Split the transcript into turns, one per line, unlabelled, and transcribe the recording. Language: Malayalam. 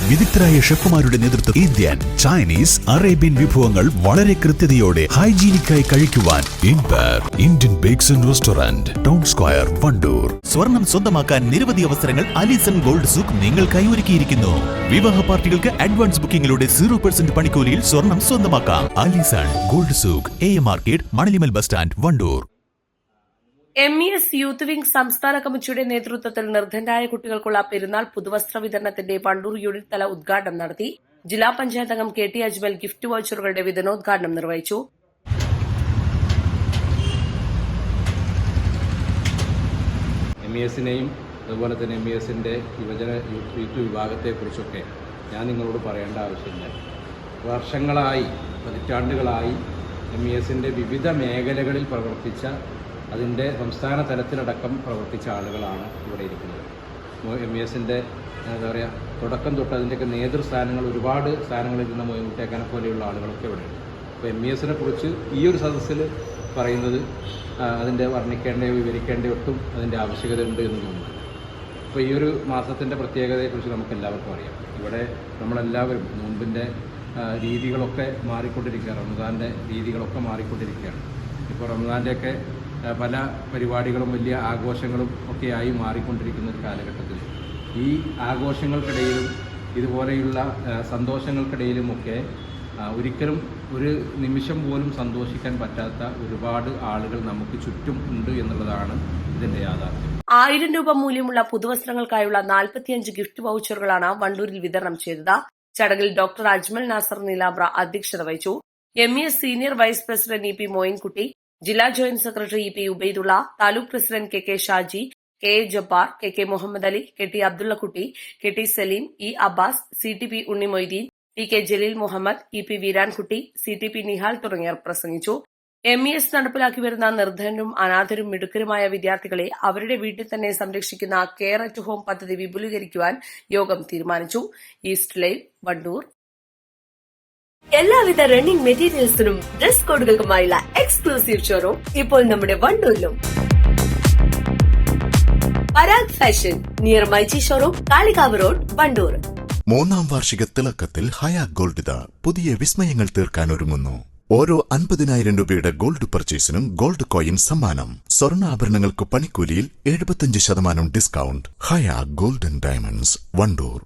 വിദഗ്ധരായ ഷെഫുമാരുടെ നേതൃത്വം ഇന്ത്യൻ, ചൈനീസ്, അറേബ്യൻ വിഭവങ്ങൾ വളരെ കൃത്യതയോടെ ഹൈജീനിക്കായി കഴിക്കുവാൻ Indian bakes and restaurant, town square, Wandoor. സ്വർണം സ്വന്തമാക്കാൻ നിരവധി അവസരങ്ങൾ അലിസൺ ഗോൾഡ് സൂക്ക് നിങ്ങൾക്കായി ഒരുക്കിയിരിക്കുന്നു. വിവാഹ പാർട്ടികൾക്ക് അഡ്വാൻസ് ബുക്കിംഗിലൂടെ 0% പണിക്കൂലിയിൽ സ്വർണം സ്വന്തമാക്കാം. Alison gold souk, AM market, Manalimal bus stand, Wandoor.
MES youth wing സംസ്ഥാന കമ്മിറ്റിയുടെ നേതൃത്വത്തിൽ നിർധനരായ കുട്ടികൾക്കുള്ള പെരുന്നാൾ പുതുവസ്ത്ര വിതരണത്തിന്റെ വണ്ടൂർ യൂണിറ്റ് തല ഉദ്ഘാടനം നടത്തി. ജില്ലാ പഞ്ചായത്ത് അംഗം KT അജ്മൽ ഗിഫ്റ്റ് വൗച്ചറുകളുടെ വിതരണോദ്ഘാടനം നിർവഹിച്ചു.
MESനെയും അതുപോലെ തന്നെ MESന്റെ യുവജന യൂത്ത് വിഭാഗത്തെക്കുറിച്ചൊക്കെ ഞാൻ നിങ്ങളോട് പറയേണ്ട ആവശ്യമില്ല. വർഷങ്ങളായി, പതിറ്റാണ്ടുകളായി MESന്റെ വിവിധ മേഖലകളിൽ പ്രവർത്തിച്ച, അതിൻ്റെ സംസ്ഥാന തലത്തിലടക്കം പ്രവർത്തിച്ച ആളുകളാണ് ഇവിടെ ഇരിക്കുന്നത്. MESന്റെ എന്താ പറയുക, തുടക്കം തൊട്ട് അതിൻ്റെയൊക്കെ നേതൃസ്ഥാനങ്ങൾ, ഒരുപാട് സ്ഥാനങ്ങളിൽ ഇരുന്ന മൊയ്മുട്ടേക്കാനെ പോലെയുള്ള ആളുകളൊക്കെ ഇവിടെയുണ്ട്. അപ്പോൾ MESനെ കുറിച്ച് ഈ ഒരു സദസ്സിൽ പറയുന്നത് അതിൻ്റെ വർണ്ണിക്കേണ്ട, വിവരിക്കേണ്ട ഒട്ടും അതിൻ്റെ ആവശ്യകത ഉണ്ട് എന്ന് തോന്നുന്നു. അപ്പോൾ ഈ ഒരു മാസത്തിൻ്റെ പ്രത്യേകതയെക്കുറിച്ച് നമുക്ക് എല്ലാവർക്കും അറിയാം. ഇവിടെ നമ്മളെല്ലാവരും നോമ്പിൻ്റെ രീതികളൊക്കെ മാറിക്കൊണ്ടിരിക്കുക, റമദാൻ്റെ രീതികളൊക്കെ മാറിക്കൊണ്ടിരിക്കുകയാണ്. ഇപ്പോൾ റമദാൻ്റെയൊക്കെ പല പരിപാടികളും വലിയ ആഘോഷങ്ങളും ഒക്കെയായി മാറിക്കൊണ്ടിരിക്കുന്ന ഒരു കാലഘട്ടത്തിൽ ഈ ആഘോഷങ്ങൾക്കിടയിലും ഇതുപോലെയുള്ള സന്തോഷങ്ങൾക്കിടയിലുമൊക്കെ ഒരിക്കലും ഒരു നിമിഷം പോലും സന്തോഷിക്കാൻ പറ്റാത്ത ഒരുപാട് ആളുകൾ നമുക്ക് ചുറ്റും ഉണ്ട് എന്നുള്ളതാണ് ഇതിന്റെ യാഥാർത്ഥ്യം.
1000 രൂപ മൂല്യമുള്ള പുതുവസ്ത്രങ്ങൾക്കായുള്ള 45 ഗിഫ്റ്റ് വൗച്ചറുകളാണ് വണ്ടൂരിൽ വിതരണം ചെയ്തത്. ചടങ്ങിൽ ഡോക്ടർ അജ്മൽ നാസർ നിലാബ്ര അധ്യക്ഷത വഹിച്ചു. MES senior vice president EP Moinkutty, ജില്ലാ joint secretary EP Ubaidulla, taluk president KK Shaji, KA Jabbar, KK Muhammad Ali, KT Abdullakutty, KT Saleem, E Abbas, CTP Unni Moideen, TK Jaleel Muhammad, EP Veerankutty, CTP Nihal തുടങ്ങിയവർ പ്രസംഗിച്ചു. MES നടപ്പിലാക്കി വരുന്ന നിർധനരും അനാഥരും മിടുക്കരുമായ വിദ്യാർത്ഥികളെ അവരുടെ വീട്ടിൽ തന്നെ സംരക്ഷിക്കുന്ന കെയർ അറ്റ് ഹോം പദ്ധതി വിപുലീകരിക്കുവാൻ യോഗം തീരുമാനിച്ചു. East Live, Wandoor.
എല്ലാവിധ റണ്ണിംഗ് മെറ്റീരിയൽസിനും ഡ്രസ് കോഡുകൾക്കുമായുള്ള എക്സ്ക്ലൂസീവ് ഷോറൂം ഇപ്പോൾ നമ്മുടെ വണ്ടൂരിലും. Parag fashion near MyG showroom, Kalikavu road, Wandoor.
3ാം വാർഷിക തിളക്കത്തിൽ ഹയാത്ത് ഗോൾഡ് പുതിയ വിസ്മയങ്ങൾ തീർക്കാൻ ഒരുങ്ങുന്നു. ഓരോ 50,000 രൂപയുടെ ഗോൾഡ് പർച്ചേസിനും ഗോൾഡ് കോയിൻ സമ്മാനം. സ്വർണ്ണാഭരണങ്ങൾക്ക് പണിക്കൂലിയിൽ 75% discount. Hayath golden diamonds, Wandoor.